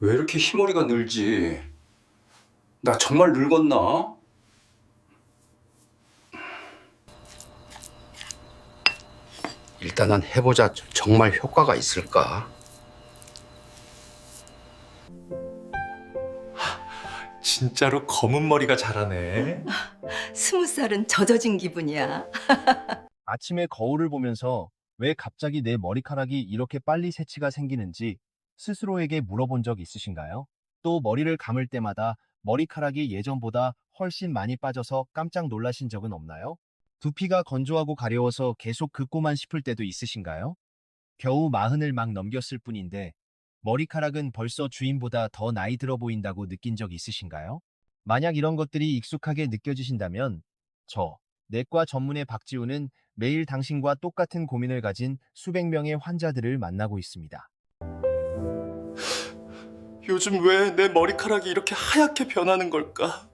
왜 이렇게 흰머리가 늘지? 나 정말 늙었나? 일단은 해보자. 정말 효과가 있을까? 진짜로 검은 머리가 자라네. 20살은 젖어진 기분이야. 아침에 거울을 보면서 왜 갑자기 내 머리카락이 이렇게 빨리 새치가 생기는지 스스로에게 물어본 적 있으신가요? 또 머리를 감을 때마다 머리카락이 예전보다 훨씬 많이 빠져서 깜짝 놀라신 적은 없나요? 두피가 건조하고 가려워서 계속 긋고만 싶을 때도 있으신가요? 겨우 마흔을 막 넘겼을 뿐인데 머리카락은 벌써 주인보다 더 나이 들어 보인다고 느낀 적 있으신가요? 만약 이런 것들이 익숙하게 느껴지신다면 저, 내과 전문의 박지우는 매일 당신과 똑같은 고민을 가진 수백 명의 환자들을 만나고 있습니다. 요즘 왜 내 머리카락이 이렇게 하얗게 변하는 걸까?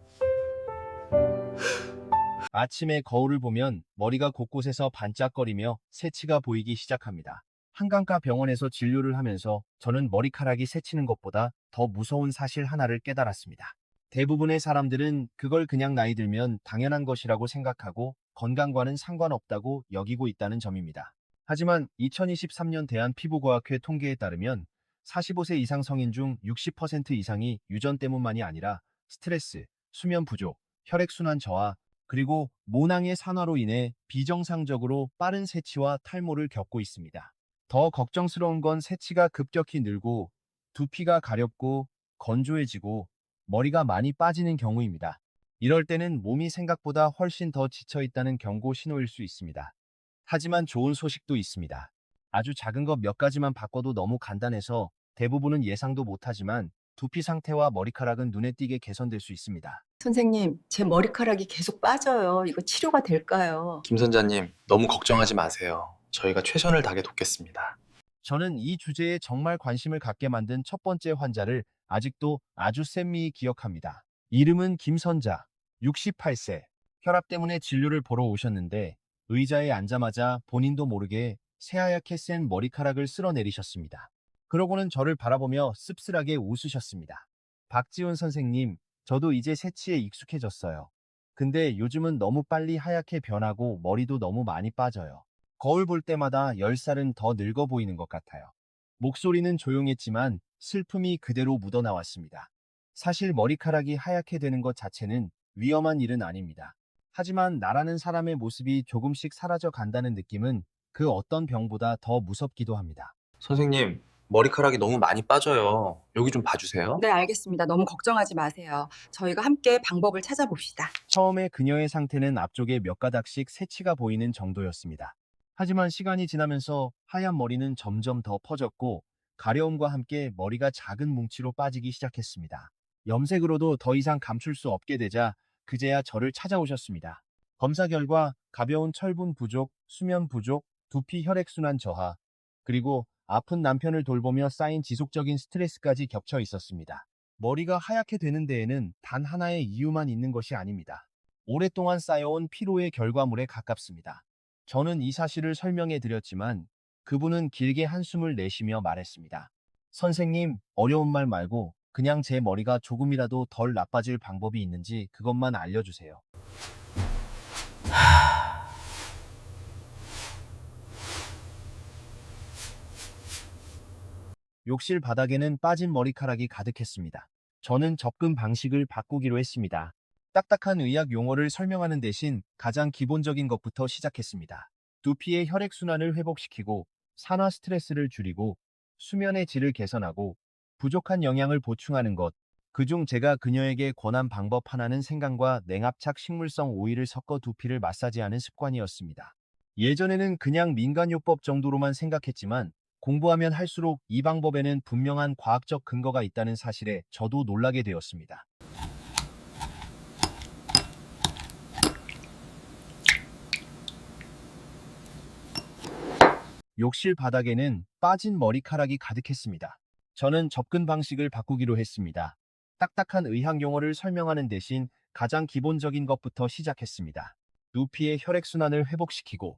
아침에 거울을 보면 머리가 곳곳에서 반짝거리며 새치가 보이기 시작합니다. 한강가 병원에서 진료를 하면서 저는 머리카락이 새치는 것보다 더 무서운 사실 하나를 깨달았습니다. 대부분의 사람들은 그걸 그냥 나이 들면 당연한 것이라고 생각하고 건강과는 상관없다고 여기고 있다는 점입니다. 하지만 2023년 대한피부과학회 통계에 따르면 45세 이상 성인 중 60% 이상이 유전 때문만이 아니라 스트레스, 수면 부족, 혈액순환 저하, 그리고 모낭의 산화로 인해 비정상적으로 빠른 새치와 탈모를 겪고 있습니다. 더 걱정스러운 건 새치가 급격히 늘고 두피가 가렵고 건조해지고 머리가 많이 빠지는 경우입니다. 이럴 때는 몸이 생각보다 훨씬 더 지쳐 있다는 경고 신호일 수 있습니다. 하지만 좋은 소식도 있습니다. 아주 작은 것 몇 가지만 바꿔도 너무 간단해서 대부분은 예상도 못하지만 두피 상태와 머리카락은 눈에 띄게 개선될 수 있습니다. 선생님, 제 머리카락이 계속 빠져요. 이거 치료가 될까요? 김 선자님, 너무 걱정하지 마세요. 저희가 최선을 다해 돕겠습니다. 저는 이 주제에 정말 관심을 갖게 만든 첫 번째 환자를 아직도 아주鮮明히 기억합니다. 이름은 김선자, 68세. 혈압 때문에 진료를 보러 오셨는데 의자에 앉자마자 본인도 모르게 새하얗게 센 머리카락을 쓸어내리셨습니다. 그러고는 저를 바라보며 씁쓸하게 웃으셨습니다. 박지훈 선생님, 저도 이제 새치에 익숙해졌어요. 근데 요즘은 너무 빨리 하얗게 변하고 머리도 너무 많이 빠져요. 거울 볼 때마다 10살은 더 늙어 보이는 것 같아요. 목소리는 조용했지만 슬픔이 그대로 묻어나왔습니다. 사실 머리카락이 하얗게 되는 것 자체는 위험한 일은 아닙니다. 하지만 나라는 사람의 모습이 조금씩 사라져 간다는 느낌은 그 어떤 병보다 더 무섭기도 합니다. 선생님, 머리카락이 너무 많이 빠져요. 여기 좀 봐주세요. 네, 알겠습니다. 너무 걱정하지 마세요. 저희가 함께 방법을 찾아봅시다. 처음에 그녀의 상태는 앞쪽에 몇 가닥씩 새치가 보이는 정도였습니다. 하지만 시간이 지나면서 하얀 머리는 점점 더 퍼졌고 가려움과 함께 머리가 작은 뭉치로 빠지기 시작했습니다. 염색으로도 더 이상 감출 수 없게 되자 그제야 저를 찾아오셨습니다. 검사 결과 가벼운 철분 부족, 수면 부족, 두피 혈액순환 저하, 그리고 아픈 남편을 돌보며 쌓인 지속적인 스트레스까지 겹쳐 있었습니다. 머리가 하얗게 되는 데에는 단 하나의 이유만 있는 것이 아닙니다. 오랫동안 쌓여온 피로의 결과물에 가깝습니다. 저는 이 사실을 설명해 드렸지만 그분은 길게 한숨을 내쉬며 말했습니다. 선생님, 어려운 말 말고 그냥 제 머리가 조금이라도 덜 나빠질 방법이 있는지 그것만 알려주세요. 욕실 바닥에는 빠진 머리카락이 가득했습니다. 저는 접근 방식을 바꾸기로 했습니다. 딱딱한 의학 용어를 설명하는 대신 가장 기본적인 것부터 시작했습니다. 두피의 혈액순환을 회복시키고 산화 스트레스를 줄이고 수면의 질을 개선하고 부족한 영양을 보충하는 것. 그중 제가 그녀에게 권한 방법 하나는 생강과 냉합착 식물성 오일을 섞어 두피를 마사지하는 습관이었습니다. 예전에는 그냥 민간요법 정도로만 생각했지만 공부하면 할수록 이 방법에는 분명한 과학적 근거가 있다는 사실에 저도 놀라게 되었습니다. 욕실 바닥에는 빠진 머리카락이 가득했습니다. 저는 접근 방식을 바꾸기로 했습니다. 딱딱한 의학 용어를 설명하는 대신 가장 기본적인 것부터 시작했습니다. 두피의 혈액순환을 회복시키고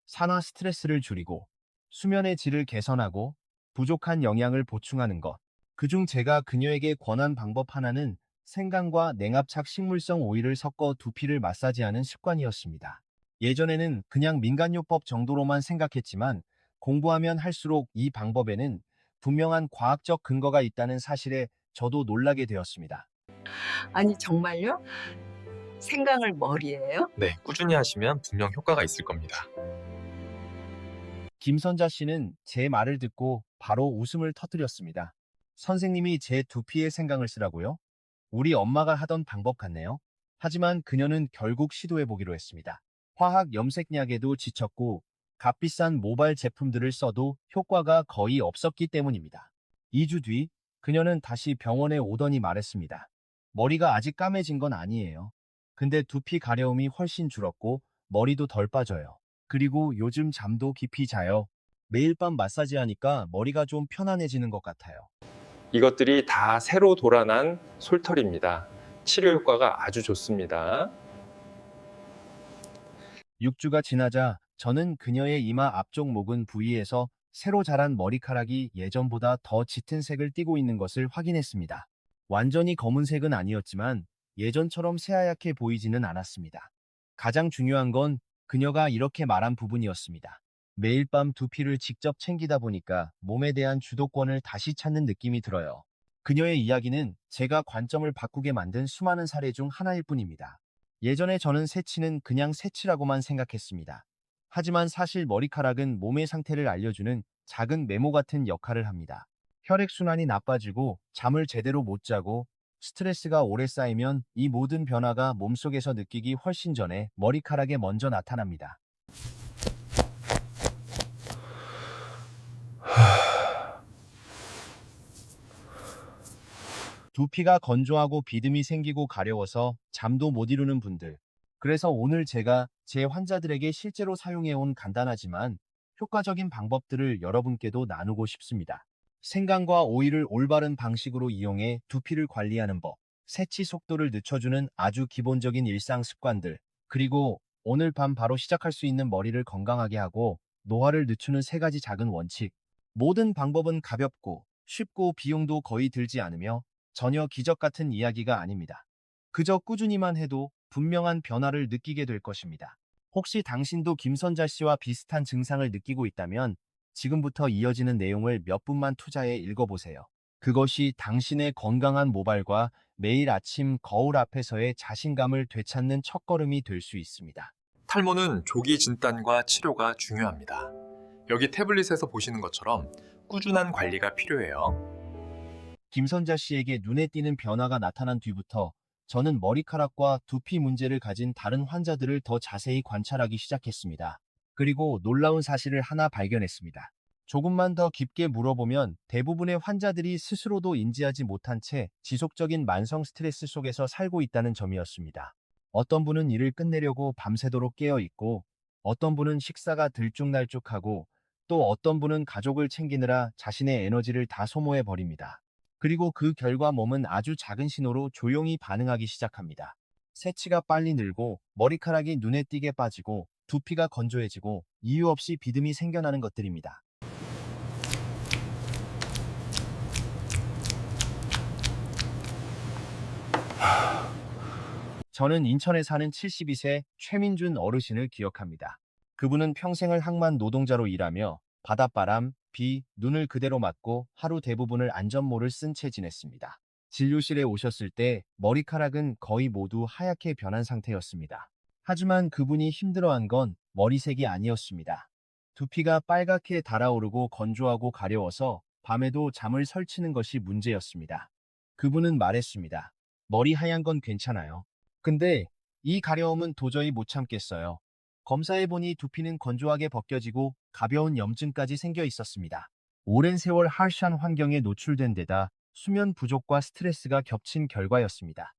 산화 스트레스를 줄이고 수면의 질을 개선하고 부족한 영양을 보충하는 것. 그중 제가 그녀에게 권한 방법 하나는 생강과 냉합착 식물성 오일을 섞어 두피를 마사지하는 습관이었습니다. 예전에는 그냥 민간요법 정도로만 생각했지만 공부하면 할수록 이 방법에는 분명한 과학적 근거가 있다는 사실에 저도 놀라게 되었습니다. 아니, 정말요? 생강을 머리예요? 네, 꾸준히 하시면 분명 효과가 있을 겁니다. 김선자 씨는 제 말을 듣고 바로 웃음을 터뜨렸습니다. 선생님이 제 두피에 생강을 쓰라고요? 우리 엄마가 하던 방법 같네요. 하지만 그녀는 결국 시도해보기로 했습니다. 화학 염색약에도 지쳤고 값비싼 모발 제품들을 써도 효과가 거의 없었기 때문입니다. 2주 뒤 그녀는 다시 병원에 오더니 말했습니다. 머리가 아직 까매진 건 아니에요. 근데 두피 가려움이 훨씬 줄었고 머리도 덜 빠져요. 그리고 요즘 잠도 깊이 자요. 매일 밤 마사지 하니까 머리가 좀 편안해지는 것 같아요. 이것들이 다 새로 돌아난 솔털입니다. 치료 효과가 아주 좋습니다. 6주가 지나자 저는 그녀의 이마 앞쪽 모근 부위에서 새로 자란 머리카락이 예전보다 더 짙은 색을 띠고 있는 것을 확인했습니다. 완전히 검은색은 아니었지만 예전처럼 새하얗게 보이지는 않았습니다. 가장 중요한 건 그녀가 이렇게 말한 부분이었습니다. 매일 밤 두피를 직접 챙기다 보니까 몸에 대한 주도권을 다시 찾는 느낌이 들어요. 그녀의 이야기는 제가 관점을 바꾸게 만든 수많은 사례 중 하나일 뿐입니다. 예전에 저는 새치는 그냥 새치라고만 생각했습니다. 하지만 사실 머리카락은 몸의 상태를 알려주는 작은 메모 같은 역할을 합니다. 혈액순환이 나빠지고 잠을 제대로 못 자고 스트레스가 오래 쌓이면 이 모든 변화가 몸속에서 느끼기 훨씬 전에 머리카락에 먼저 나타납니다. 두피가 건조하고 비듬이 생기고 가려워서 잠도 못 이루는 분들. 그래서 오늘 제가 제 환자들에게 실제로 사용해온 간단하지만 효과적인 방법들을 여러분께도 나누고 싶습니다. 생강과 오일을 올바른 방식으로 이용해 두피를 관리하는 법, 새치 속도를 늦춰주는 아주 기본적인 일상 습관들, 그리고 오늘 밤 바로 시작할 수 있는 머리를 건강하게 하고 노화를 늦추는 3가지 작은 원칙. 모든 방법은 가볍고 쉽고 비용도 거의 들지 않으며 전혀 기적 같은 이야기가 아닙니다. 그저 꾸준히만 해도 분명한 변화를 느끼게 될 것입니다. 혹시 당신도 김선자 씨와 비슷한 증상을 느끼고 있다면 지금부터 이어지는 내용을 몇 분만 투자해 읽어보세요. 그것이 당신의 건강한 모발과 매일 아침 거울 앞에서의 자신감을 되찾는 첫걸음이 될 수 있습니다. 탈모는 조기 진단과 치료가 중요합니다. 여기 태블릿에서 보시는 것처럼 꾸준한 관리가 필요해요. 김선자 씨에게 눈에 띄는 변화가 나타난 뒤부터 저는 머리카락과 두피 문제를 가진 다른 환자들을 더 자세히 관찰하기 시작했습니다. 그리고 놀라운 사실을 하나 발견했습니다. 조금만 더 깊게 물어보면 대부분의 환자들이 스스로도 인지하지 못한 채 지속적인 만성 스트레스 속에서 살고 있다는 점이었습니다. 어떤 분은 일을 끝내려고 밤새도록 깨어 있고, 어떤 분은 식사가 들쭉날쭉하고, 또 어떤 분은 가족을 챙기느라 자신의 에너지를 다 소모해 버립니다. 그리고 그 결과 몸은 아주 작은 신호로 조용히 반응하기 시작합니다. 새치가 빨리 늘고 머리카락이 눈에 띄게 빠지고 두피가 건조해지고 이유 없이 비듬이 생겨나는 것들입니다. 저는 인천에 사는 72세 최민준 어르신을 기억합니다. 그분은 평생을 항만 노동자로 일하며 바닷바람, 비, 눈을 그대로 맞고 하루 대부분을 안전모를 쓴 채 지냈습니다. 진료실에 오셨을 때 머리카락은 거의 모두 하얗게 변한 상태였습니다. 하지만 그분이 힘들어한 건 머리색이 아니었습니다. 두피가 빨갛게 달아오르고 건조하고 가려워서 밤에도 잠을 설치는 것이 문제였습니다. 그분은 말했습니다. 머리 하얀 건 괜찮아요. 근데 이 가려움은 도저히 못 참겠어요. 검사해보니 두피는 건조하게 벗겨지고 가벼운 염증까지 생겨 있었습니다. 오랜 세월 하시한 환경에 노출된 데다 수면 부족과 스트레스가 겹친 결과였습니다.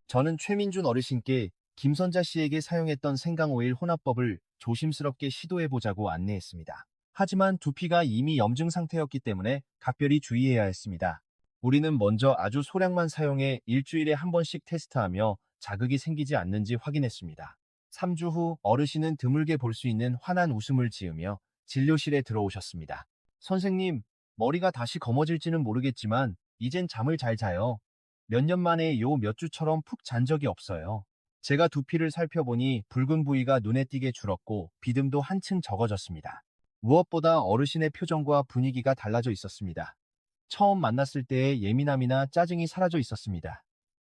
저는 최민준 어르신께 김선자 씨에게 사용했던 생강오일 혼합법을 조심스럽게 시도해보자고 안내했습니다. 하지만 두피가 이미 염증 상태였기 때문에 각별히 주의해야 했습니다. 우리는 먼저 아주 소량만 사용해 일주일에 한 번씩 테스트하며 자극이 생기지 않는지 확인했습니다. 3주 후 어르신은 드물게 볼 수 있는 환한 웃음을 지으며 진료실에 들어오셨습니다. 선생님, 머리가 다시 검어질지는 모르겠지만 이젠 잠을 잘 자요. 몇 년 만에 요 몇 주처럼 푹 잔 적이 없어요. 제가 두피를 살펴보니 붉은 부위가 눈에 띄게 줄었고 비듬도 한층 적어졌습니다. 무엇보다 어르신의 표정과 분위기가 달라져 있었습니다. 처음 만났을 때의 예민함이나 짜증이 사라져 있었습니다.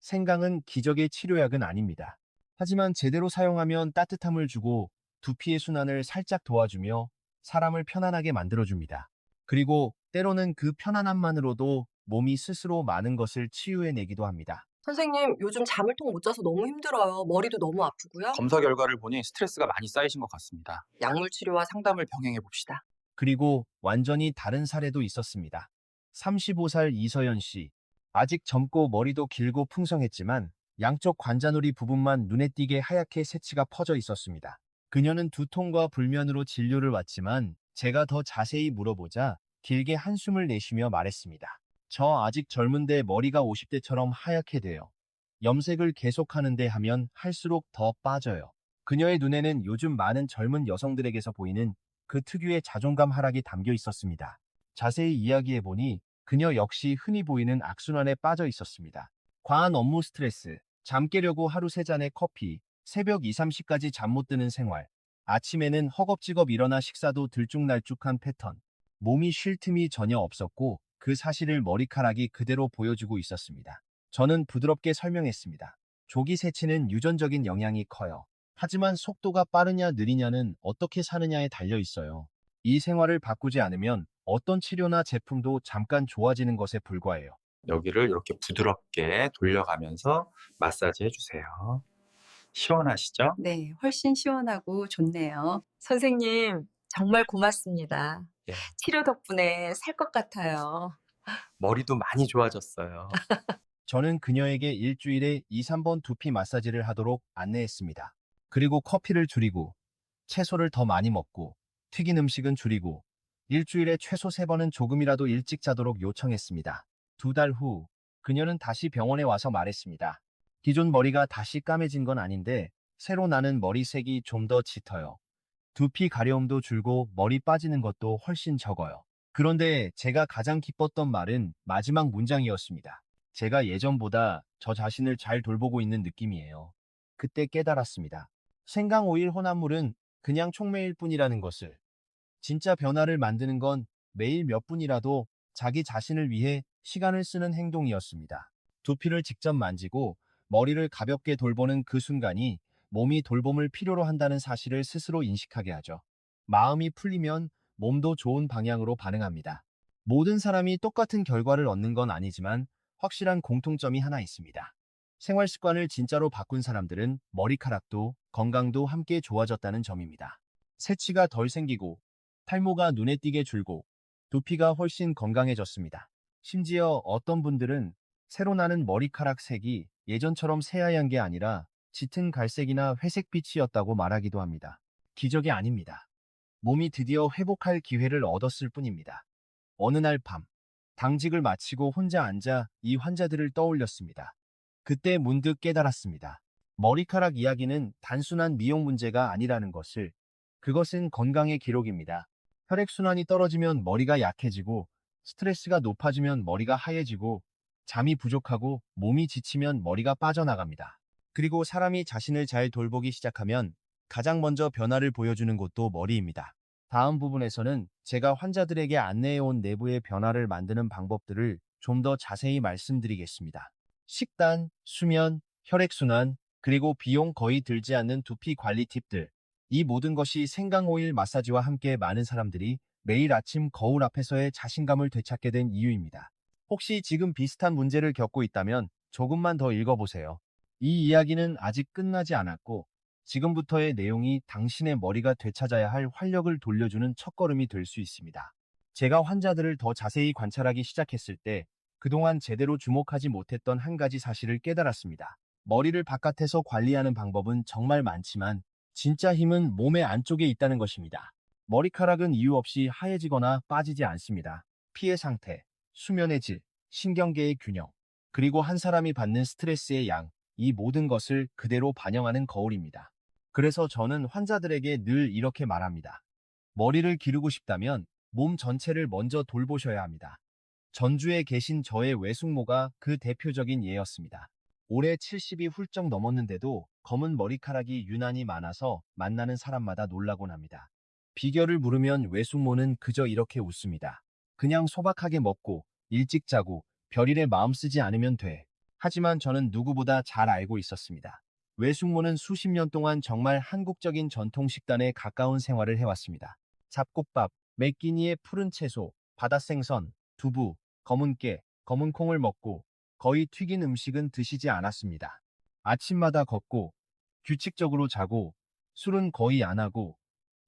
생강은 기적의 치료약은 아닙니다. 하지만 제대로 사용하면 따뜻함을 주고 두피의 순환을 살짝 도와주며 사람을 편안하게 만들어줍니다. 그리고 때로는 그 편안함만으로도 몸이 스스로 많은 것을 치유해내기도 합니다. 선생님, 요즘 잠을 통 못 자서 너무 힘들어요. 머리도 너무 아프고요. 검사 결과를 보니 스트레스가 많이 쌓이신 것 같습니다. 약물 치료와 상담을 병행해 봅시다. 그리고 완전히 다른 사례도 있었습니다. 35살 이서연 씨. 아직 젊고 머리도 길고 풍성했지만 양쪽 관자놀이 부분만 눈에 띄게 하얗게 새치가 퍼져 있었습니다. 그녀는 두통과 불면으로 진료를 왔지만 제가 더 자세히 물어보자 길게 한숨을 내쉬며 말했습니다. 저 아직 젊은데 머리가 50대처럼 하얗게 돼요. 염색을 계속하는데 하면 할수록 더 빠져요. 그녀의 눈에는 요즘 많은 젊은 여성들에게서 보이는 그 특유의 자존감 하락이 담겨 있었습니다. 자세히 이야기해보니 그녀 역시 흔히 보이는 악순환에 빠져 있었습니다. 과한 업무 스트레스, 잠 깨려고 하루 3잔의 커피, 새벽 2, 3시까지 잠 못 드는 생활, 아침에는 허겁지겁 일어나 식사도 들쭉날쭉한 패턴, 몸이 쉴 틈이 전혀 없었고 그 사실을 머리카락이 그대로 보여주고 있었습니다. 저는 부드럽게 설명했습니다. 조기 세치는 유전적인 영향이 커요. 하지만 속도가 빠르냐 느리냐는 어떻게 사느냐에 달려 있어요. 이 생활을 바꾸지 않으면 어떤 치료나 제품도 잠깐 좋아지는 것에 불과해요. 여기를 이렇게 부드럽게 돌려가면서 마사지 해주세요. 시원하시죠? 네, 훨씬 시원하고 좋네요. 선생님, 정말 고맙습니다. 예. 치료 덕분에 살 것 같아요. 머리도 많이 좋아졌어요. 저는 그녀에게 일주일에 2, 3번 두피 마사지를 하도록 안내했습니다. 그리고 커피를 줄이고 채소를 더 많이 먹고 튀긴 음식은 줄이고 일주일에 최소 3번은 조금이라도 일찍 자도록 요청했습니다. 2달 후 그녀는 다시 병원에 와서 말했습니다. 기존 머리가 다시 까매진 건 아닌데 새로 나는 머리색이 좀 더 짙어요. 두피 가려움도 줄고 머리 빠지는 것도 훨씬 적어요. 그런데 제가 가장 기뻤던 말은 마지막 문장이었습니다. 제가 예전보다 저 자신을 잘 돌보고 있는 느낌이에요. 그때 깨달았습니다. 생강오일 혼합물은 그냥 촉매일 뿐이라는 것을. 진짜 변화를 만드는 건 매일 몇 분이라도 자기 자신을 위해 시간을 쓰는 행동이었습니다. 두피를 직접 만지고 머리를 가볍게 돌보는 그 순간이 몸이 돌봄을 필요로 한다는 사실을 스스로 인식하게 하죠. 마음이 풀리면 몸도 좋은 방향으로 반응합니다. 모든 사람이 똑같은 결과를 얻는 건 아니지만 확실한 공통점이 하나 있습니다. 생활 습관을 진짜로 바꾼 사람들은 머리카락도 건강도 함께 좋아졌다는 점입니다. 새치가 덜 생기고 탈모가 눈에 띄게 줄고 두피가 훨씬 건강해졌습니다. 심지어 어떤 분들은 새로 나는 머리카락 색이 예전처럼 새하얀 게 아니라 짙은 갈색이나 회색빛이었다고 말하기도 합니다. 기적이 아닙니다. 몸이 드디어 회복할 기회를 얻었을 뿐입니다. 어느 날 밤, 당직을 마치고 혼자 앉아 이 환자들을 떠올렸습니다. 그때 문득 깨달았습니다. 머리카락 이야기는 단순한 미용 문제가 아니라는 것을. 그것은 건강의 기록입니다. 혈액순환이 떨어지면 머리가 약해지고, 스트레스가 높아지면 머리가 하얘지고, 잠이 부족하고 몸이 지치면 머리가 빠져나갑니다. 그리고 사람이 자신을 잘 돌보기 시작하면 가장 먼저 변화를 보여주는 곳도 머리입니다. 다음 부분에서는 제가 환자들에게 안내해온 내부의 변화를 만드는 방법들을 좀 더 자세히 말씀드리겠습니다. 식단, 수면, 혈액순환, 그리고 비용 거의 들지 않는 두피 관리 팁들. 이 모든 것이 생강오일 마사지와 함께 많은 사람들이 매일 아침 거울 앞에서의 자신감을 되찾게 된 이유입니다. 혹시 지금 비슷한 문제를 겪고 있다면 조금만 더 읽어보세요. 이 이야기는 아직 끝나지 않았고 지금부터의 내용이 당신의 머리가 되찾아야 할 활력을 돌려주는 첫걸음이 될 수 있습니다. 제가 환자들을 더 자세히 관찰하기 시작했을 때 그동안 제대로 주목하지 못했던 한 가지 사실을 깨달았습니다. 머리를 바깥에서 관리하는 방법은 정말 많지만 진짜 힘은 몸의 안쪽에 있다는 것입니다. 머리카락은 이유 없이 하얘지거나 빠지지 않습니다. 피해 상태, 수면의 질, 신경계의 균형, 그리고 한 사람이 받는 스트레스의 양, 이 모든 것을 그대로 반영하는 거울입니다. 그래서 저는 환자들에게 늘 이렇게 말합니다. 머리를 기르고 싶다면 몸 전체를 먼저 돌보셔야 합니다. 전주에 계신 저의 외숙모가 그 대표적인 예였습니다. 올해 70이 훌쩍 넘었는데도 검은 머리카락이 유난히 많아서 만나는 사람마다 놀라곤 합니다. 비결을 물으면 외숙모는 그저 이렇게 웃습니다. 그냥 소박하게 먹고 일찍 자고 별일에 마음 쓰지 않으면 돼. 하지만 저는 누구보다 잘 알고 있었습니다. 외숙모는 수십 년 동안 정말 한국적인 전통 식단에 가까운 생활을 해왔습니다. 잡곡밥, 매끼니의 푸른 채소, 바다생선, 두부, 검은 깨, 검은 콩을 먹고 거의 튀긴 음식은 드시지 않았습니다. 아침마다 걷고 규칙적으로 자고 술은 거의 안 하고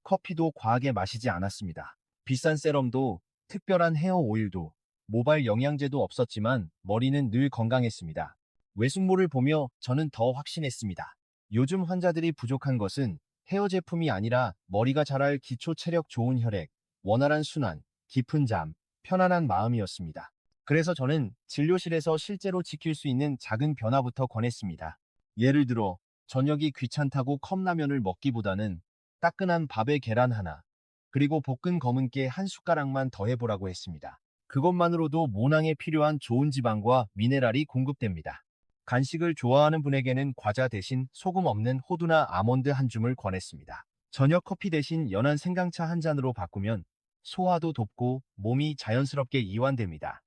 커피도 과하게 마시지 않았습니다. 비싼 세럼도 특별한 헤어 오일도 모발 영양제도 없었지만 머리는 늘 건강했습니다. 외숙모를 보며 저는 더 확신했습니다. 요즘 환자들이 부족한 것은 헤어 제품이 아니라 머리가 자랄 기초 체력 좋은 혈액, 원활한 순환, 깊은 잠, 편안한 마음이었습니다. 그래서 저는 진료실에서 실제로 지킬 수 있는 작은 변화부터 권했습니다. 예를 들어 저녁이 귀찮다고 컵라면을 먹기보다는 따끈한 밥에 계란 하나, 그리고 볶은 검은 깨 한 숟가락만 더해보라고 했습니다. 그것만으로도 모낭에 필요한 좋은 지방과 미네랄이 공급됩니다. 간식을 좋아하는 분에게는 과자 대신 소금 없는 호두나 아몬드 한 줌을 권했습니다. 저녁 커피 대신 연한 생강차 한 잔으로 바꾸면 소화도 돕고 몸이 자연스럽게 이완됩니다.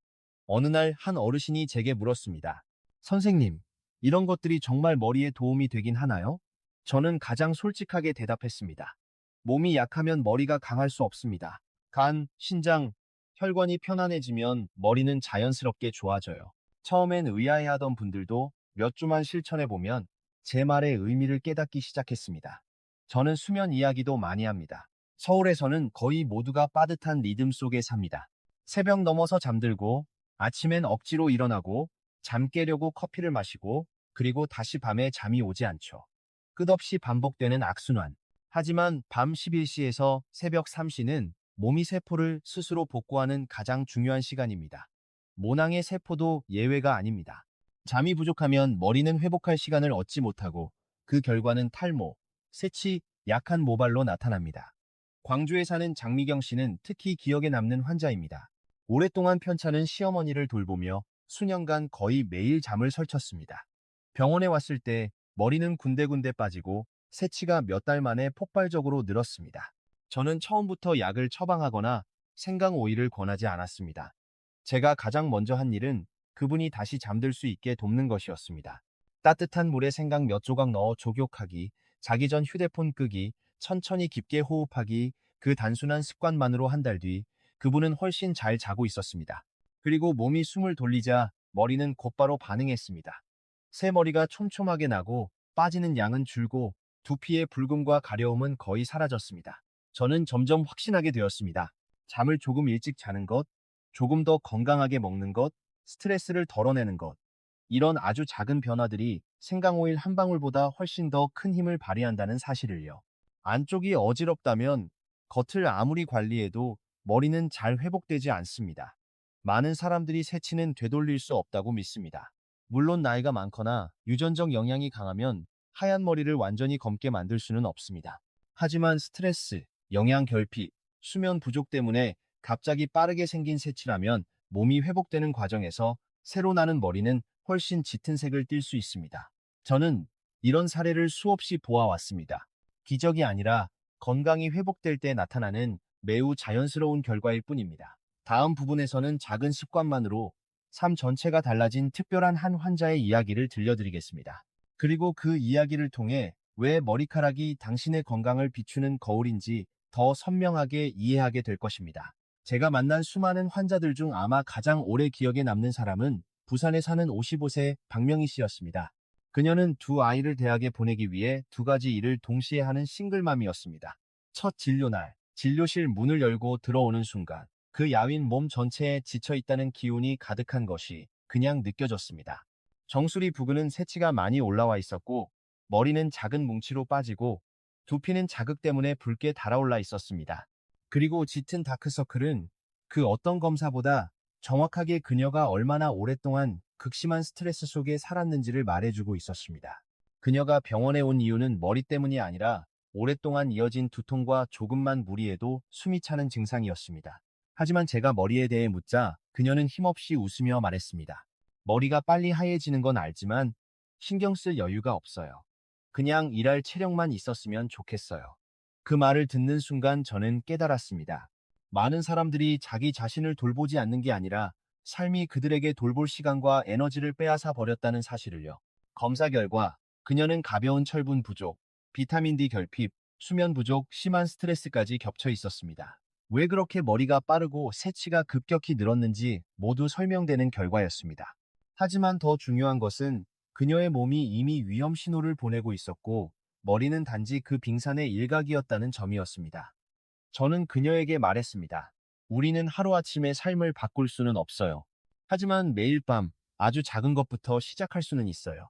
어느 날 한 어르신이 제게 물었습니다. 선생님, 이런 것들이 정말 머리에 도움이 되긴 하나요? 저는 가장 솔직하게 대답했습니다. 몸이 약하면 머리가 강할 수 없습니다. 간, 신장, 혈관이 편안해지면 머리는 자연스럽게 좋아져요. 처음엔 의아해하던 분들도 몇 주만 실천해보면 제 말의 의미를 깨닫기 시작했습니다. 저는 수면 이야기도 많이 합니다. 서울에서는 거의 모두가 빠듯한 리듬 속에 삽니다. 새벽 넘어서 잠들고 아침엔 억지로 일어나고 잠 깨려고 커피를 마시고 그리고 다시 밤에 잠이 오지 않죠. 끝없이 반복되는 악순환. 하지만 밤 11시에서 새벽 3시는 몸이 세포를 스스로 복구하는 가장 중요한 시간입니다. 모낭의 세포도 예외가 아닙니다. 잠이 부족하면 머리는 회복할 시간을 얻지 못하고 그 결과는 탈모, 새치, 약한 모발로 나타납니다. 광주에 사는 장미경 씨는 특히 기억에 남는 환자입니다. 오랫동안 편찮은 시어머니를 돌보며 수년간 거의 매일 잠을 설쳤습니다. 병원에 왔을 때 머리는 군데군데 빠지고 새치가 몇 달 만에 폭발적으로 늘었습니다. 저는 처음부터 약을 처방하거나 생강 오일을 권하지 않았습니다. 제가 가장 먼저 한 일은 그분이 다시 잠들 수 있게 돕는 것이었습니다. 따뜻한 물에 생강 몇 조각 넣어 조격하기, 자기 전 휴대폰 끄기, 천천히 깊게 호흡하기, 그 단순한 습관만으로 한 달 뒤 그분은 훨씬 잘 자고 있었습니다. 그리고 몸이 숨을 돌리자 머리는 곧바로 반응했습니다. 새 머리가 촘촘하게 나고 빠지는 양은 줄고 두피의 붉음과 가려움은 거의 사라졌습니다. 저는 점점 확신하게 되었습니다. 잠을 조금 일찍 자는 것, 조금 더 건강하게 먹는 것, 스트레스를 덜어내는 것. 이런 아주 작은 변화들이 생강오일 한 방울보다 훨씬 더 큰 힘을 발휘한다는 사실을요. 안쪽이 어지럽다면 겉을 아무리 관리해도 머리는 잘 회복되지 않습니다. 많은 사람들이 새치는 되돌릴 수 없다고 믿습니다. 물론 나이가 많거나 유전적 영향이 강하면 하얀 머리를 완전히 검게 만들 수는 없습니다. 하지만 스트레스, 영양 결핍, 수면 부족 때문에 갑자기 빠르게 생긴 새치라면 몸이 회복되는 과정에서 새로 나는 머리는 훨씬 짙은 색을 띨 수 있습니다. 저는 이런 사례를 수없이 보아왔습니다. 기적이 아니라 건강이 회복될 때 나타나는 매우 자연스러운 결과일 뿐입니다. 다음 부분에서는 작은 습관만으로 삶 전체가 달라진 특별한 한 환자의 이야기를 들려드리겠습니다. 그리고 그 이야기를 통해 왜 머리카락이 당신의 건강을 비추는 거울인지 더 선명하게 이해하게 될 것입니다. 제가 만난 수많은 환자들 중 아마 가장 오래 기억에 남는 사람은 부산에 사는 55세 박명희 씨였습니다. 그녀는 두 아이를 대학에 보내기 위해 두 가지 일을 동시에 하는 싱글맘이었습니다. 첫 진료날, 진료실 문을 열고 들어오는 순간 그 야윈 몸 전체에 지쳐있다는 기운이 가득한 것이 그냥 느껴졌습니다. 정수리 부근은 새치가 많이 올라와 있었고 머리는 작은 뭉치로 빠지고 두피는 자극 때문에 붉게 달아올라 있었습니다. 그리고 짙은 다크서클은 그 어떤 검사보다 정확하게 그녀가 얼마나 오랫동안 극심한 스트레스 속에 살았는지를 말해주고 있었습니다. 그녀가 병원에 온 이유는 머리 때문이 아니라 오랫동안 이어진 두통과 조금만 무리해도 숨이 차는 증상이었습니다. 하지만 제가 머리에 대해 묻자 그녀는 힘없이 웃으며 말했습니다. 머리가 빨리 하얘지는 건 알지만 신경 쓸 여유가 없어요. 그냥 일할 체력만 있었으면 좋겠어요. 그 말을 듣는 순간 저는 깨달았습니다. 많은 사람들이 자기 자신을 돌보지 않는 게 아니라 삶이 그들에게 돌볼 시간과 에너지를 빼앗아 버렸다는 사실을요. 검사 결과 그녀는 가벼운 철분 부족, 비타민 D 결핍, 수면 부족, 심한 스트레스까지 겹쳐 있었습니다. 왜 그렇게 머리가 빠르고 새치가 급격히 늘었는지 모두 설명되는 결과였습니다. 하지만 더 중요한 것은 그녀의 몸이 이미 위험 신호를 보내고 있었고 머리는 단지 그 빙산의 일각이었다는 점이었습니다. 저는 그녀에게 말했습니다. 우리는 하루아침에 삶을 바꿀 수는 없어요. 하지만 매일 밤 아주 작은 것부터 시작할 수는 있어요.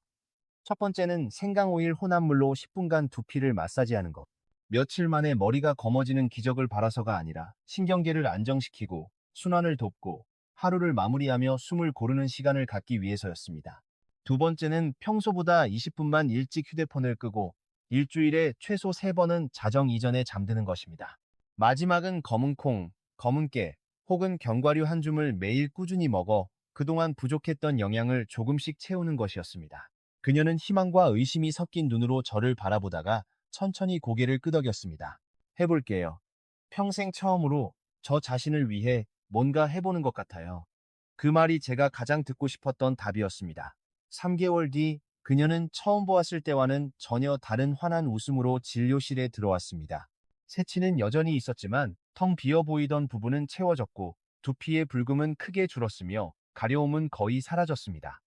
첫 번째는 생강오일 혼합물로 10분간 두피를 마사지하는 것. 며칠 만에 머리가 검어지는 기적을 바라서가 아니라 신경계를 안정시키고 순환을 돕고 하루를 마무리하며 숨을 고르는 시간을 갖기 위해서였습니다. 두 번째는 평소보다 20분만 일찍 휴대폰을 끄고 일주일에 최소 3번은 자정 이전에 잠드는 것입니다. 마지막은 검은 콩, 검은 깨 혹은 견과류 한 줌을 매일 꾸준히 먹어 그동안 부족했던 영양을 조금씩 채우는 것이었습니다. 그녀는 희망과 의심이 섞인 눈으로 저를 바라보다가 천천히 고개를 끄덕였습니다. 해볼게요. 평생 처음으로 저 자신을 위해 뭔가 해보는 것 같아요. 그 말이 제가 가장 듣고 싶었던 답이었습니다. 3개월 뒤 그녀는 처음 보았을 때와는 전혀 다른 환한 웃음으로 진료실에 들어왔습니다. 새치는 여전히 있었지만 텅 비어 보이던 부분은 채워졌고 두피의 붉음은 크게 줄었으며 가려움은 거의 사라졌습니다.